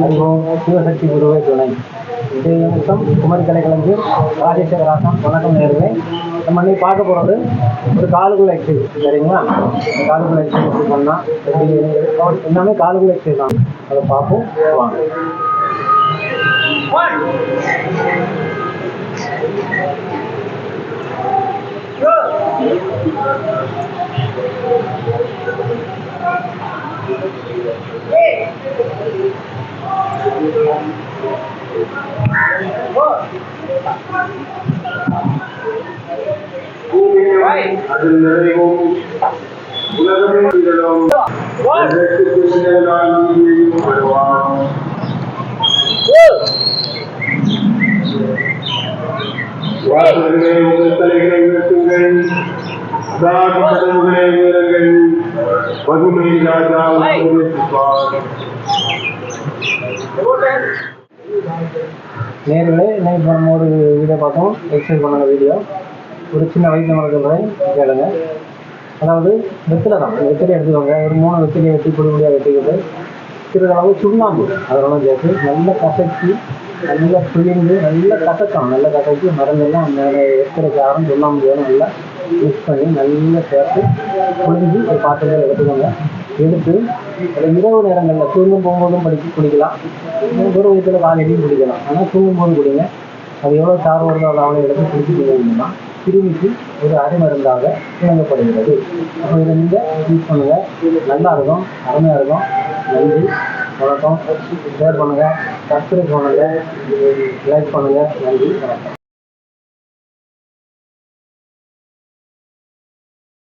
அறிவோம் சிவசக்தி குருவே துணை. முத்தம் குமரி கலைக்கலைஞர் ராஜேஸ்வரராசன். வணக்கம் நேர்களே. நம்ம இன்னைக்கு பார்க்க போகிறது ஒரு காலுக்குள்ள எக்ஸசைஸ். சரிங்களா? காலுக்குள்ள எக்ஸசைஸ் பண்ணால் எல்லாமே காலுக்குள்ள எக்ஸசைஸ் தான். அதை பார்ப்போம் வாங்க. அதில் நிறைவும் உலகமும் வருவான். வாசல்களே உங்கள் தலைகளை உயர்த்துங்கள், கதவுகளை உயருங்கள், பதுமை ராஜா நேர்களே, இன்னைக்கு நம்ம ஒரு வீடியோ பார்த்தோம். எக்ஸசைஸ் பண்ண வீடியோ. ஒரு சின்ன வயசு மறக்கிறேன் கேளுங்க. அதாவது வெற்றிலை தான். வெற்றிலை எடுத்துக்கோங்க. ஒரு 3 வெற்றிலையை வெட்டி பொடியாக வெட்டிக்கிட்டு சிறிதளவு சுண்ணாம்பு அதெல்லாம் சேர்த்து நல்லா கசக்கி நல்லா புளிந்து நல்லா கசக்கணும். நல்லா கசக்கி மருந்தெல்லாம் மேலே எத்தனைக்கு ஆரம் சுண்ணாம்பு வேணும் நல்லா மிக்ஸ் பண்ணி நல்லா சேர்த்து புளிஞ்சு ஒரு பாத்திரத்தில் எடுத்துக்கோங்க. எடுத்து அதை இரவு நேரங்களில் தூங்கும் போகும்போதும் குடிக்கலாம். ஒரு விதத்தில் காலையிலையும் குடிக்கலாம். ஆனால் தூங்கும் போது குடிங்க. அது எவ்வளோ சார் வருதோ அதை அவனை எடுத்து குடிச்சிட்டீங்கன்னா கிருமிக்கு ஒரு அரைமருந்தாக இணங்கப்படுகிறது. அப்போ இதை நீங்கள் யூஸ் பண்ணுங்கள். நல்லா இருக்கும், அருமையாக இருக்கும். நன்றி, வணக்கம். ஷேர் பண்ணுங்கள், சப்ஸ்கிரைப் பண்ணுங்கள், லைக் பண்ணுங்கள். நன்றி, வணக்கம்.